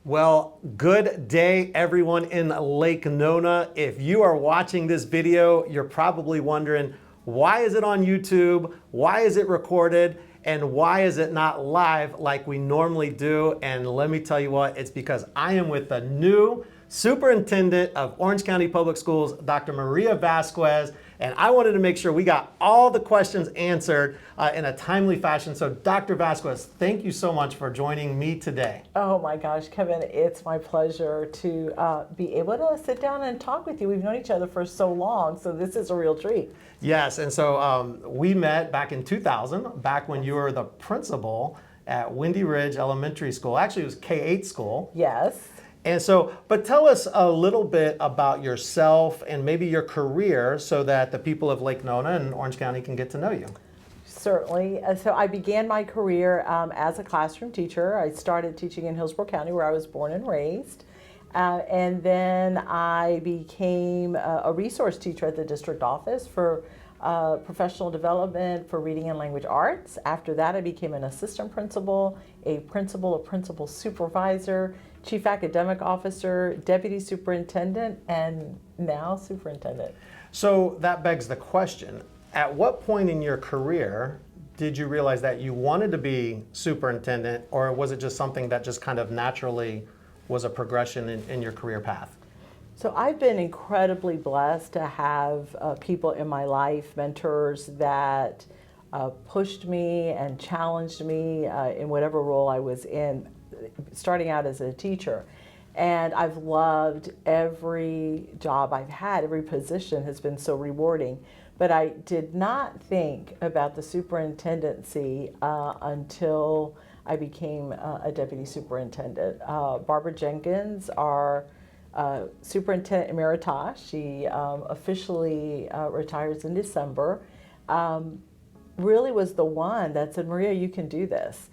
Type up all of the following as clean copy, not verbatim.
Well, good day everyone in Lake Nona. If you are watching this video, you're probably wondering, why is it on YouTube? Why is it recorded? And why is it not live like we normally do? And let me tell you what, it's because I am with the new Superintendent of Orange County Public Schools, Dr. Maria Vazquez, and I wanted to make sure we got all the questions answered in a timely fashion. So Dr. Vazquez, thank you so much for joining me today. Oh my gosh, Kevin, it's my pleasure to be able to sit down and talk with you. We've known each other for so long, so this is a real treat. Yes, and so we met back in 2000, back when you were the principal at Windy Ridge Elementary School. Actually, it was K-8 school. Yes. And so, but tell us a little bit about yourself and maybe your career so that the people of Lake Nona and Orange County can get to know you. Certainly. So I began my career as a classroom teacher. I started teaching in Hillsborough County, where I was born and raised. And then I became a resource teacher at the district office for professional development for reading and language arts. After that, I became an assistant principal, a principal supervisor, chief academic officer, deputy superintendent, and now superintendent. So that begs the question, at what point in your career did you realize that you wanted to be superintendent, or was it just something that just kind of naturally was a progression in your career path? So I've been incredibly blessed to have people in my life, mentors that pushed me and challenged me in whatever role I was in, starting out as a teacher. And I've loved every job I've had. Every position has been so rewarding. But I did not think about the superintendency until I became a deputy superintendent. Barbara Jenkins, our Superintendent Emeritus, she officially retires in December, really was the one that said, Maria, you can do this.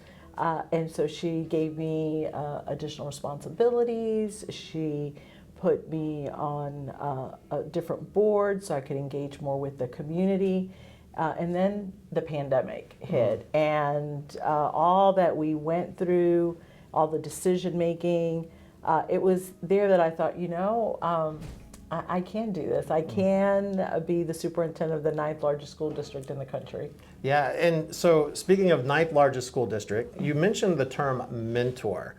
And so she gave me additional responsibilities. She put me on different boards so I could engage more with the community. And then the pandemic hit, and all that we went through, all the decision making, it was there that I thought, I can do this. I can be the superintendent of the 9th largest school district in the country. Yeah, and so speaking of 9th largest school district, you mentioned the term mentor.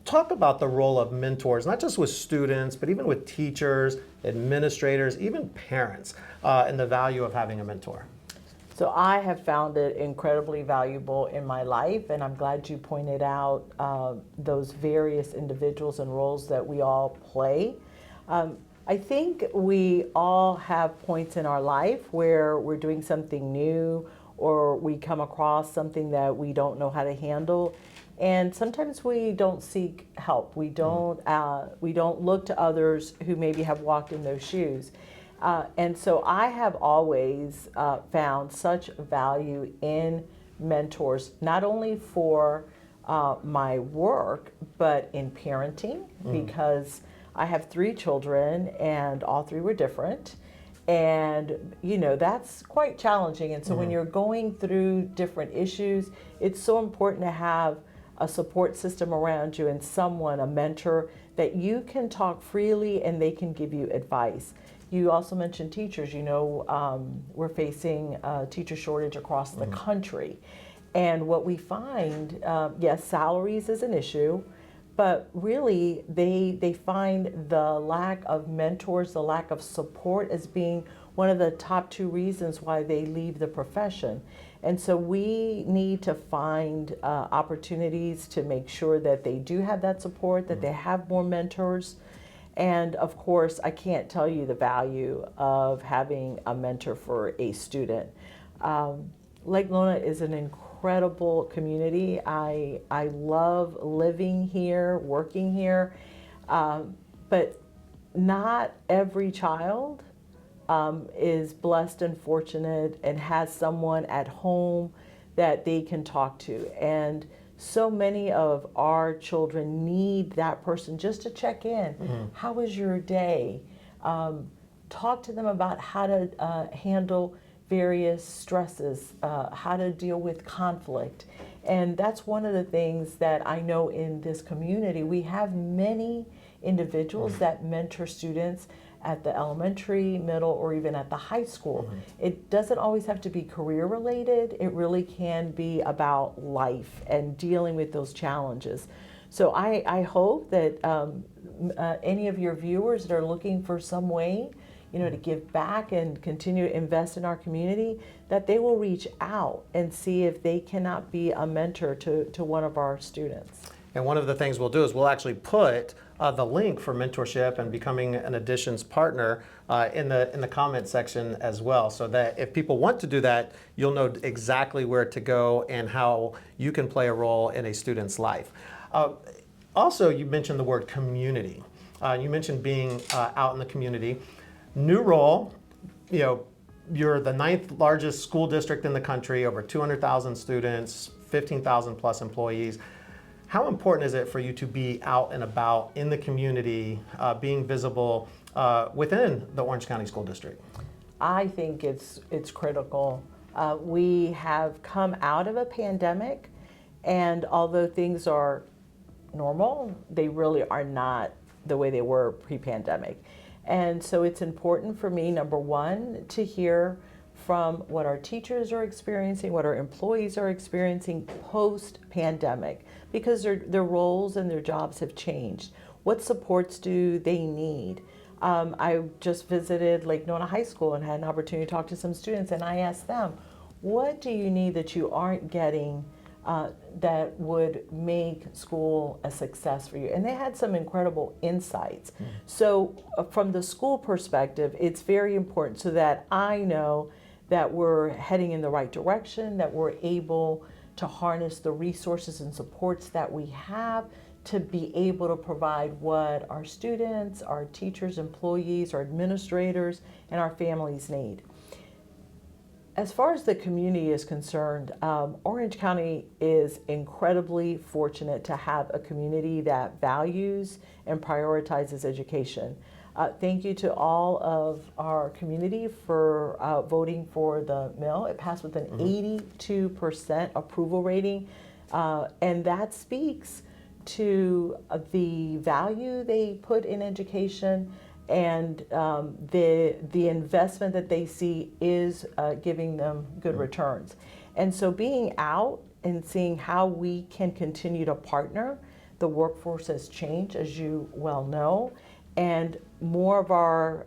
Talk about the role of mentors, not just with students, but even with teachers, administrators, even parents, and the value of having a mentor. So I have found it incredibly valuable in my life, and I'm glad you pointed out those various individuals and roles that we all play. I think we all have points in our life where we're doing something new, or we come across something that we don't know how to handle. And sometimes we don't seek help. We don't look to others who maybe have walked in those shoes. And so I have always found such value in mentors, not only for my work, but in parenting, because I have 3 children and all 3 were different. And, that's quite challenging. And so when you're going through different issues, it's so important to have a support system around you and someone, a mentor, that you can talk freely and they can give you advice. You also mentioned teachers. We're facing a teacher shortage across the country. And what we find, yes, salaries is an issue, but really they find the lack of mentors, the lack of support as being one of the top 2 reasons why they leave the profession. And so we need to find opportunities to make sure that they do have that support, that they have more mentors. And of course, I can't tell you the value of having a mentor for a student. Lake Nona is an incredible community. I love living here, working here, but not every child is blessed and fortunate and has someone at home that they can talk to. And so many of our children need that person just to check in. How was your day? Talk to them about how to handle various stresses, how to deal with conflict. And that's one of the things that I know in this community. We have many individuals that mentor students at the elementary, middle, or even at the high school. It doesn't always have to be career related. It really can be about life and dealing with those challenges. So I hope that any of your viewers that are looking for some way, to give back and continue to invest in our community, that they will reach out and see if they cannot be a mentor to one of our students. And one of the things we'll do is we'll actually put the link for mentorship and becoming an Additions partner in the comment section as well, so that if people want to do that, you'll know exactly where to go and how you can play a role in a student's life. Also, you mentioned the word community. You mentioned being out in the community. New role, you're the 9th largest school district in the country, over 200,000 students, 15,000 plus employees. How important is it for you to be out and about in the community, being visible within the Orange County School District? I think it's critical. We have come out of a pandemic, and although things are normal, they really are not the way they were pre-pandemic. And so it's important for me, number one, to hear from what our teachers are experiencing, what our employees are experiencing post-pandemic, because their roles and their jobs have changed. What supports do they need? I just visited Lake Nona High School and had an opportunity to talk to some students, and I asked them, what do you need that you aren't getting that would make school a success for you? And they had some incredible insights. So from the school perspective, it's very important so that I know that we're heading in the right direction, that we're able to harness the resources and supports that we have to be able to provide what our students, our teachers, employees, our administrators, and our families need. As far as the community is concerned, Orange County is incredibly fortunate to have a community that values and prioritizes education. Thank you to all of our community for voting for the mill. It passed with an 82% approval rating, and that speaks to the value they put in education, and the investment that they see is giving them good returns. And so being out and seeing how we can continue to partner, the workforce has changed, as you well know, and more of our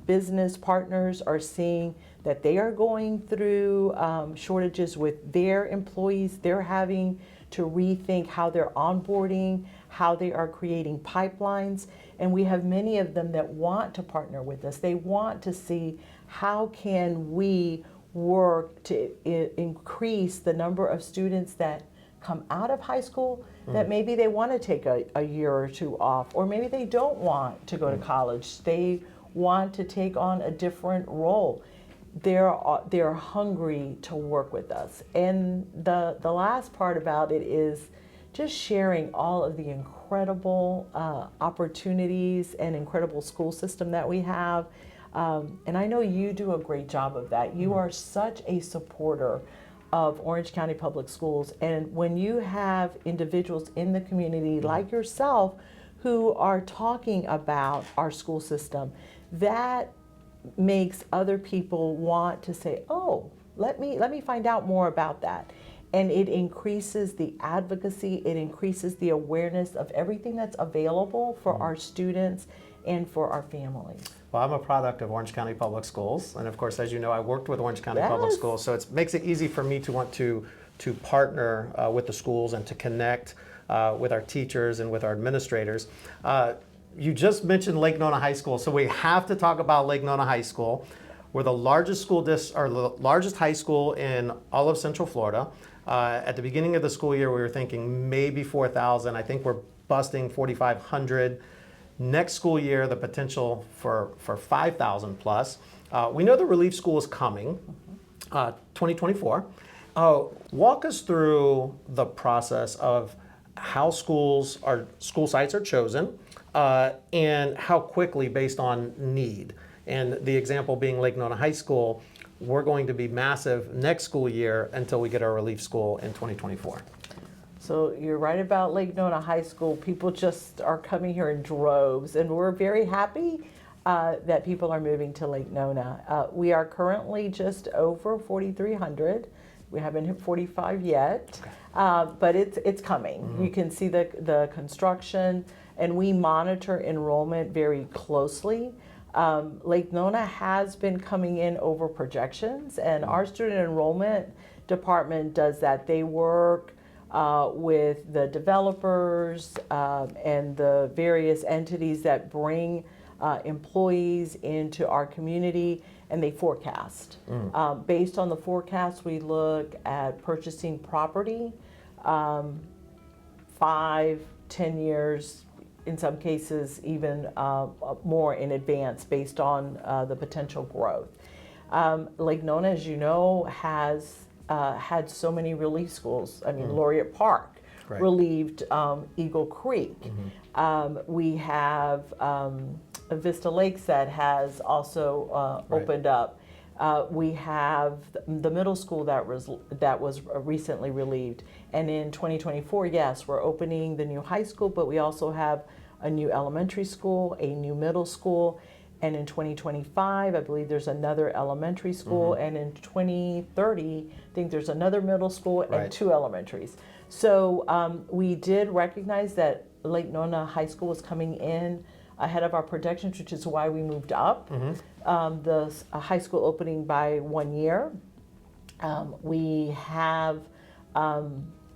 business partners are seeing that they are going through shortages with their employees. They're having to rethink how they're onboarding, how they are creating pipelines. And we have many of them that want to partner with us. They want to see how can we work to increase the number of students that come out of high school that maybe they want to take a year or two off, or maybe they don't want to go to college. They want to take on a different role. They're hungry to work with us. And the last part about it is just sharing all of the incredible opportunities and incredible school system that we have. And I know you do a great job of that. You are such a supporter of Orange County Public Schools. And when you have individuals in the community like yourself who are talking about our school system, that makes other people want to say, oh, let me find out more about that. And it increases the advocacy, it increases the awareness of everything that's available for our students and for our families. Well, I'm a product of Orange County Public Schools, and of course, as you know, I worked with Orange County Public Schools, so it makes it easy for me to want to partner with the schools and to connect with our teachers and with our administrators. You just mentioned Lake Nona High School, so we have to talk about Lake Nona High School. We're the largest the largest high school in all of Central Florida. At the beginning of the school year, we were thinking maybe 4,000. I think we're busting 4,500. Next school year, the potential for 5,000 plus. We know the relief school is coming, 2024. Walk us through the process of how school sites are chosen, and how quickly based on need. And the example being Lake Nona High School, we're going to be massive next school year until we get our relief school in 2024. So you're right about Lake Nona High School. People just are coming here in droves, and we're very happy that people are moving to Lake Nona. We are currently just over 4,300. We haven't hit 45 yet, okay. But it's coming. Mm-hmm. You can see the construction, and we monitor enrollment very closely. Lake Nona has been coming in over projections, and our student enrollment department does that. They work with the developers and the various entities that bring employees into our community, and they forecast. Based on the forecast, we look at purchasing property 5, 10 years, in some cases even more in advance based on the potential growth. Lake Nona, as you know, has had so many relief schools. I mean, Laureate Park relieved Eagle Creek. We have Vista Lakes that has also opened up. We have the middle school that was recently relieved. And in 2024, yes, we're opening the new high school, but we also have a new elementary school, a new middle school, and in 2025, I believe there's another elementary school, and in 2030, I think there's another middle school and 2 elementaries. So we did recognize that Lake Nona High School was coming in ahead of our projections, which is why we moved up the high school opening by 1 year. We have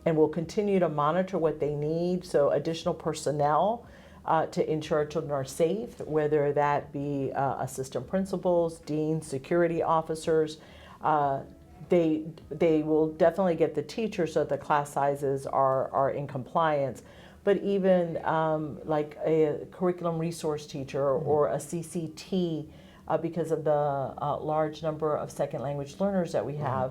and will continue to monitor what they need, so additional personnel to ensure our children are safe, whether that be assistant principals, deans, security officers. They will definitely get the teachers so that the class sizes are in compliance. But even like a curriculum resource teacher or a CCT, because of the large number of second language learners that we have.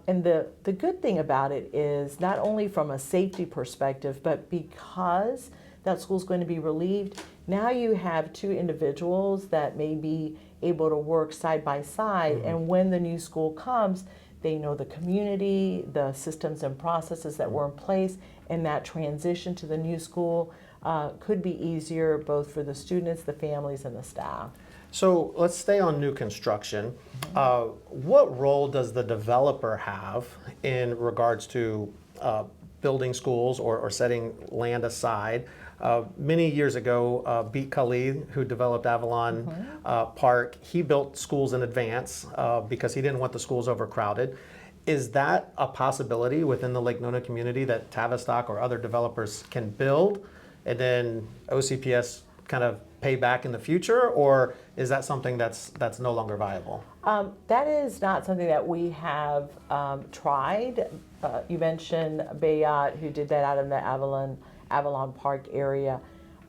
And the good thing about it is not only from a safety perspective, but because that school's going to be relieved, now you have 2 individuals that may be able to work side by side, and when the new school comes, they know the community, the systems and processes that were in place, and that transition to the new school could be easier both for the students, the families, and the staff. So let's stay on new construction. What role does the developer have in regards to building schools or setting land aside? Many years ago, Beat Khalid, who developed Avalon Park, he built schools in advance because he didn't want the schools overcrowded. Is that a possibility within the Lake Nona community that Tavistock or other developers can build and then OCPS kind of pay back in the future, or is that something that's no longer viable? That is not something that we have tried. You mentioned Bayat, who did that out in the Avalon Park area.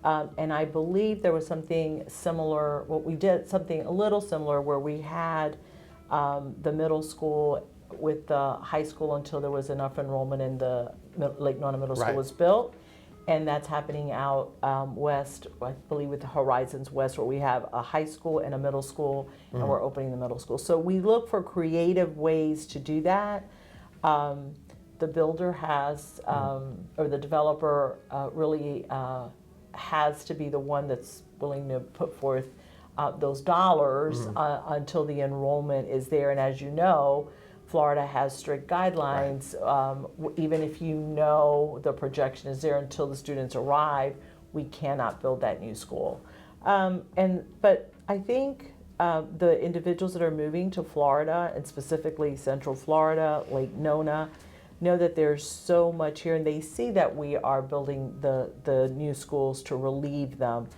And I believe there was something similar, we did something a little similar where we had the middle school with the high school until there was enough enrollment in the Lake Nona Middle School was built. And that's happening out west, I believe with the Horizons West, where we have a high school and a middle school, and we're opening the middle school. So we look for creative ways to do that. The builder has, or the developer really has to be the one that's willing to put forth those dollars until the enrollment is there. And as you know, Florida has strict guidelines. Even if you know the projection is there, until the students arrive, we cannot build that new school. But I think the individuals that are moving to Florida, and specifically Central Florida, Lake Nona, know that there's so much here, and they see that we are building the new schools to relieve them.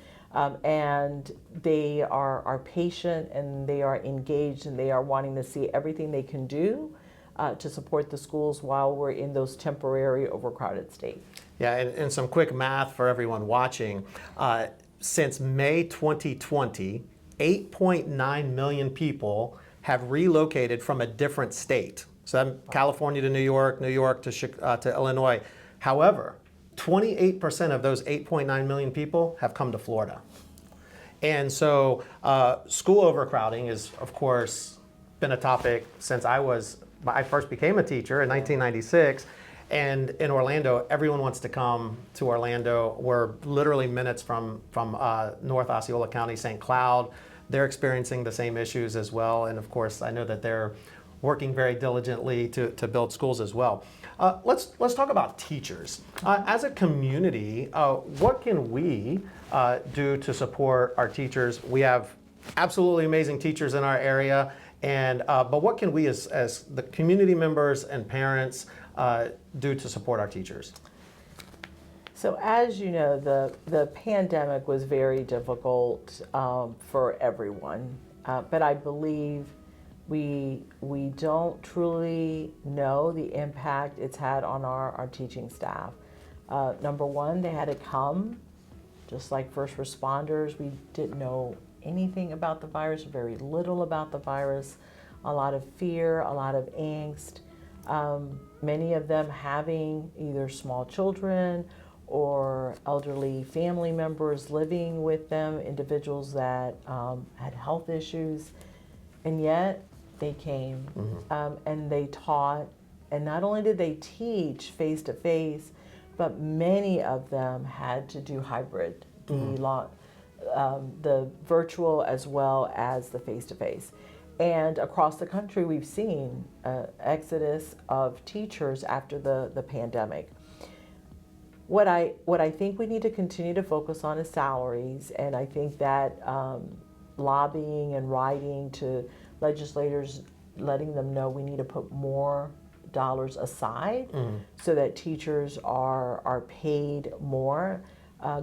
And they are patient, and they are engaged, and they are wanting to see everything they can do to support the schools while we're in those temporary overcrowded states. Yeah, and some quick math for everyone watching. Since May 2020, 8.9 million people have relocated from a different state. So that's California to New York, New York to Illinois. However, 28% of those 8.9 million people have come to Florida. And so school overcrowding is, of course, been a topic since I first became a teacher in 1996. And in Orlando, everyone wants to come to Orlando. We're literally minutes from North Osceola County, St. Cloud. They're experiencing the same issues as well. And of course, I know that they're working very diligently to build schools as well. Let's talk about teachers. As a community, what can we do to support our teachers? We have absolutely amazing teachers in our area, but what can we as the community members and parents do to support our teachers? So as you know, the pandemic was very difficult for everyone, but I believe we don't truly know the impact it's had on our teaching staff. Number one, they had to come, just like first responders. We didn't know anything about the virus, very little about the virus, a lot of fear, a lot of angst. Many of them having either small children or elderly family members living with them, individuals that had health issues, and yet they came and they taught. And not only did they teach face to face, but many of them had to do hybrid, the virtual as well as the face to face. And across the country, we've seen exodus of teachers after the pandemic. What I think we need to continue to focus on is salaries, and I think that lobbying and writing to legislators, letting them know we need to put more dollars aside so that teachers are paid more.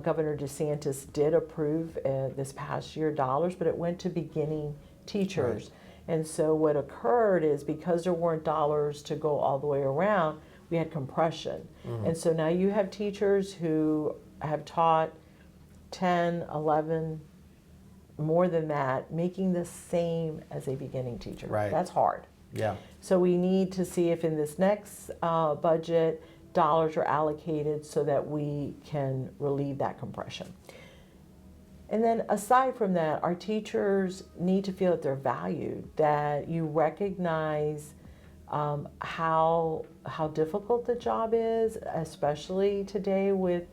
Governor DeSantis did approve this past year dollars, but it went to beginning teachers. Right. And so what occurred is, because there weren't dollars to go all the way around, we had compression. And so now you have teachers who have taught 10, 11, more than that, making the same as a beginning teacher. Right. That's hard. Yeah. So we need to see if in this next budget, dollars are allocated so that we can relieve that compression. And then aside from that, our teachers need to feel that they're valued, that you recognize how difficult the job is, especially today with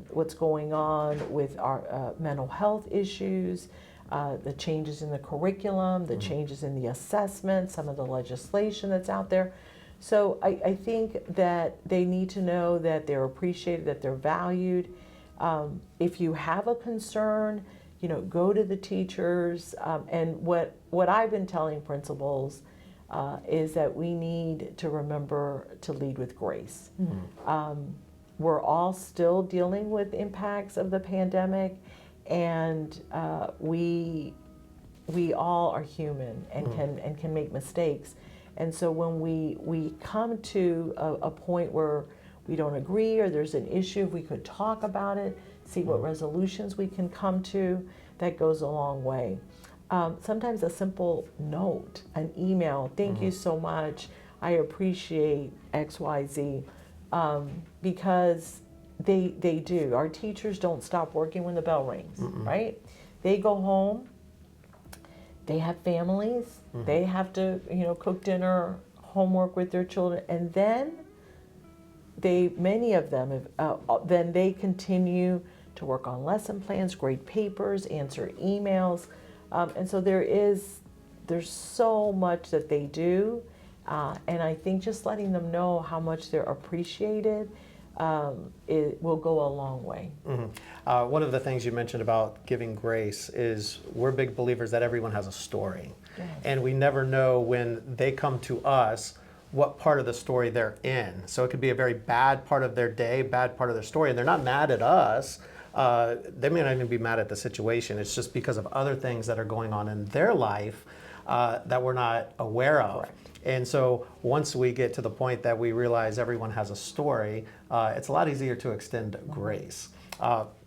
what's going on with our mental health issues, the changes in the curriculum, the changes in the assessment, some of the legislation that's out there. So I think that they need to know that they're appreciated, that they're valued. If you have a concern, go to the teachers. And what I've been telling principals is that we need to remember to lead with grace. We're all still dealing with impacts of the pandemic, and we all are human and can make mistakes. And so when we come to a point where we don't agree or there's an issue, if we could talk about it, see what resolutions we can come to, that goes a long way. Sometimes a simple note, an email, thank you so much, I appreciate XYZ, because they do. Our teachers don't stop working when the bell rings, right? They go home, they have families, they have to cook dinner, homework with their children, and then many of them then they continue to work on lesson plans, grade papers, answer emails, and so there's so much that they do, and I think just letting them know how much they're appreciated, it will go a long way. One of the things you mentioned about giving grace is we're big believers that everyone has a story. Yes. And we never know when they come to us what part of the story they're in. So it could be a very bad part of their day, bad part of their story, and they're not mad at us. They may not even be mad at the situation. It's just because of other things that are going on in their life that we're not aware of. Correct. And so once we get to the point that we realize everyone has a story, it's a lot easier to extend grace.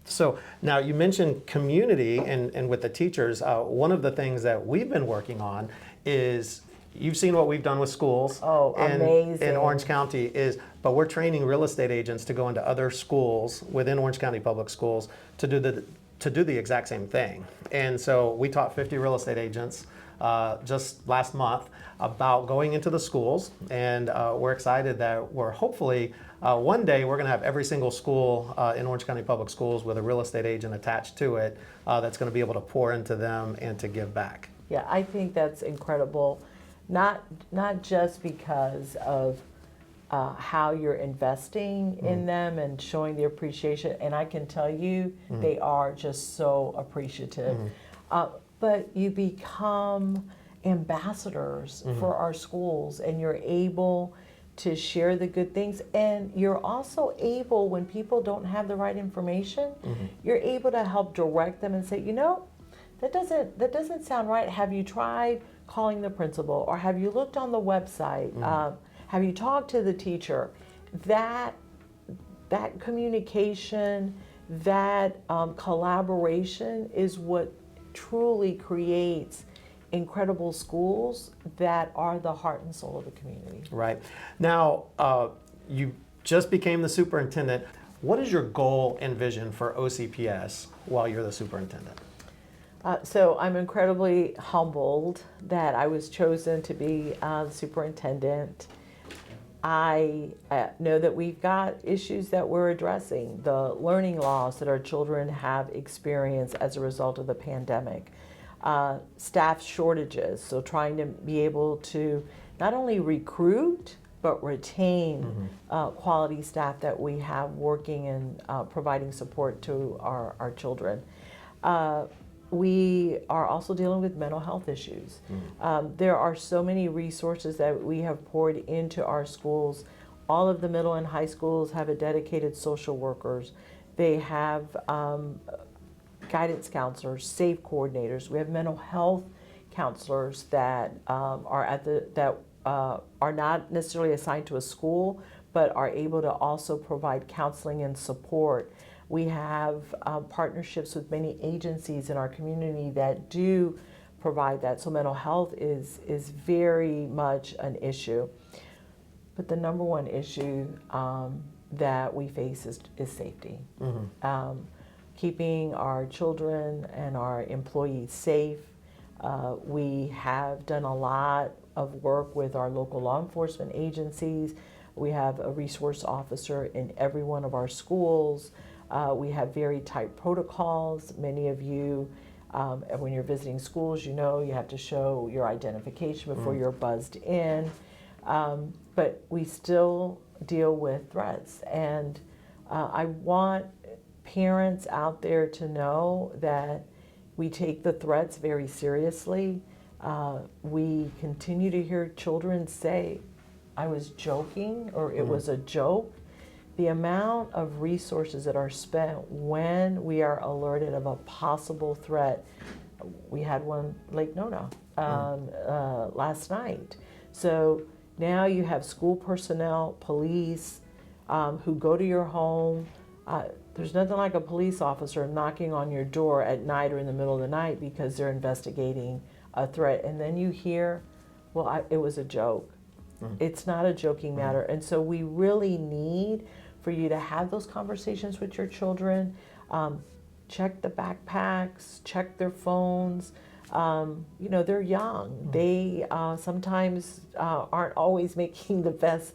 So now you mentioned community and with the teachers, one of the things that we've been working on is, you've seen what we've done with schools in Orange County, but we're training real estate agents to go into other schools within Orange County Public Schools to do the exact same thing. And so we taught 50 real estate agents just last month about going into the schools, and we're excited that we're hopefully one day we're going to have every single school in Orange County Public Schools with a real estate agent attached to it that's going to be able to pour into them and to give back. Yeah, I think that's incredible, not just because of how you're investing in them and showing the appreciation, and I can tell you they are just so appreciative. But you become ambassadors for our schools, and you're able to share the good things, and you're also able, when people don't have the right information, you're able to help direct them and say, you know, that doesn't sound right. Have you tried calling the principal, or have you looked on the website? Have you talked to the teacher? That communication, that collaboration is what truly creates incredible schools that are the heart and soul of the community. Right. Now, you just became the superintendent. What is your goal and vision for OCPS while you're the superintendent? So I'm incredibly humbled that I was chosen to be the superintendent. I know that we've got issues that we're addressing, the learning loss that our children have experienced as a result of the pandemic, staff shortages, so trying to be able to not only recruit but retain quality staff that we have working and providing support to our children. We are also dealing with mental health issues. There are so many resources that we have poured into our schools. All of the middle and high schools have a dedicated social workers. They have guidance counselors, SAFE coordinators. We have mental health counselors that are not necessarily assigned to a school, but are able to also provide counseling and support. We have partnerships with many agencies in our community that do provide that. So mental health is very much an issue. But the number one issue that we face is safety. Keeping our children and our employees safe. We have done a lot of work with our local law enforcement agencies. We have a resource officer in every one of our schools. We have very tight protocols. Many of you, when you're visiting schools, you know you have to show your identification before you're buzzed in. But we still deal with threats. And I want parents out there to know that we take the threats very seriously. We continue to hear children say, I was joking, or it was a joke. The amount of resources that are spent when we are alerted of a possible threat. We had one Lake Nona last night. So now you have school personnel, police, who go to your home. There's nothing like a police officer knocking on your door at night or in the middle of the night because they're investigating a threat. And then you hear, well, it was a joke. It's not a joking matter. And so we really need for you to have those conversations with your children. Check the backpacks, check their phones. You know, they're young. They sometimes aren't always making the best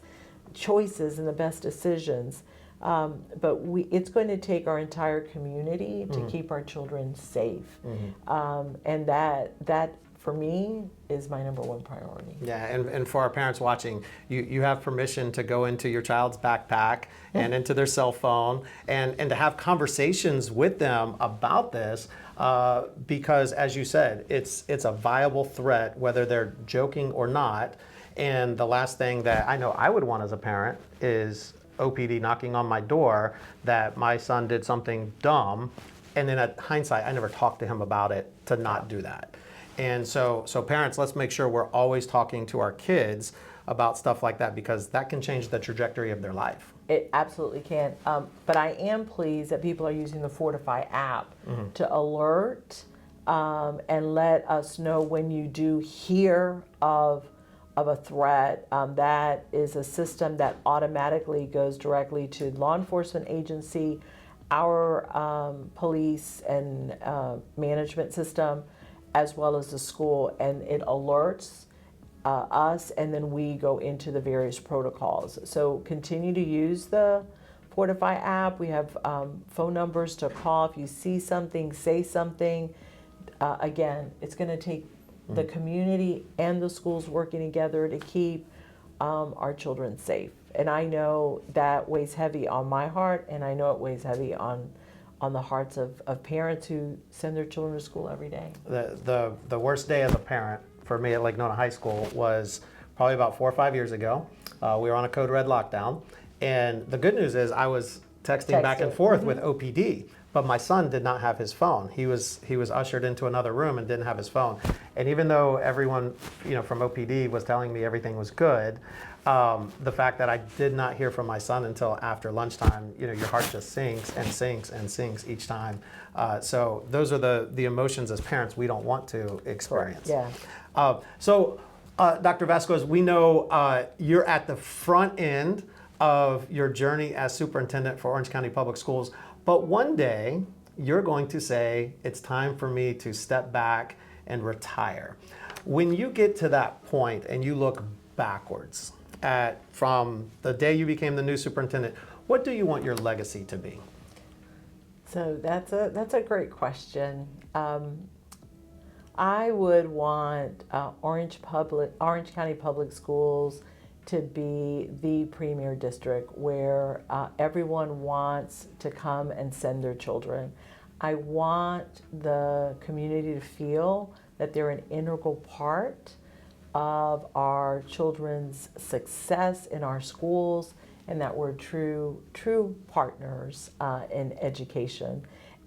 choices and the best decisions. But it's going to take our entire community to keep our children safe. And that for me is my number one priority. Yeah, and for our parents watching, you have permission to go into your child's backpack and into their cell phone and to have conversations with them about this because, as you said, it's a viable threat, whether they're joking or not. And the last thing that I know I would want as a parent is OPD knocking on my door that my son did something dumb, and then at hindsight, I never talked to him about it to not do that. And so parents, let's make sure we're always talking to our kids about stuff like that because that can change the trajectory of their life. It absolutely can. But I am pleased that people are using the Fortify app to alert and let us know when you do hear of a threat. That is a system that automatically goes directly to law enforcement agency, our police and management system, as well as the school, and it alerts us, and then we go into the various protocols. So continue to use the Fortify app. We have phone numbers to call if you see something, say something. Again, it's going to take the community and the schools working together to keep our children safe. And I know that weighs heavy on my heart, and I know it weighs heavy on the hearts of parents who send their children to school every day. The worst day as a parent for me at Lake Nona High School was probably about 4 or 5 years ago. We were on a code red lockdown, and the good news is I was texting back and forth with OPD, but my son did not have his phone. He was ushered into another room and didn't have his phone. And even though everyone, from OPD was telling me everything was good, the fact that I did not hear from my son until after lunchtime, your heart just sinks and sinks and sinks each time. So those are the emotions as parents we don't want to experience. Yeah. So Dr. Vazquez, we know you're at the front end of your journey as superintendent for Orange County Public Schools, but one day you're going to say, it's time for me to step back and retire. When you get to that point and you look backwards from the day you became the new superintendent, what do you want your legacy to be? So that's a great question. I would want Orange County Public Schools to be the premier district where everyone wants to come and send their children. I want the community to feel that they're an integral part of our children's success in our schools, and that we're true partners in education.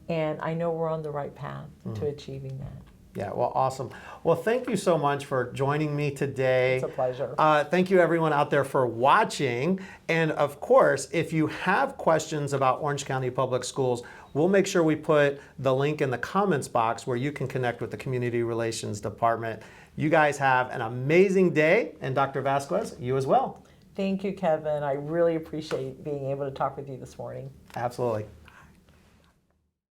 And I know we're on the right path to achieving that. Yeah, well, awesome. Well, thank you so much for joining me today. It's a pleasure. Thank you everyone out there for watching. And of course, if you have questions about Orange County Public Schools, we'll make sure we put the link in the comments box where you can connect with the Community Relations Department. You guys have an amazing day, and Dr. Vazquez, you as well. Thank you, Kevin. I really appreciate being able to talk with you this morning. Absolutely.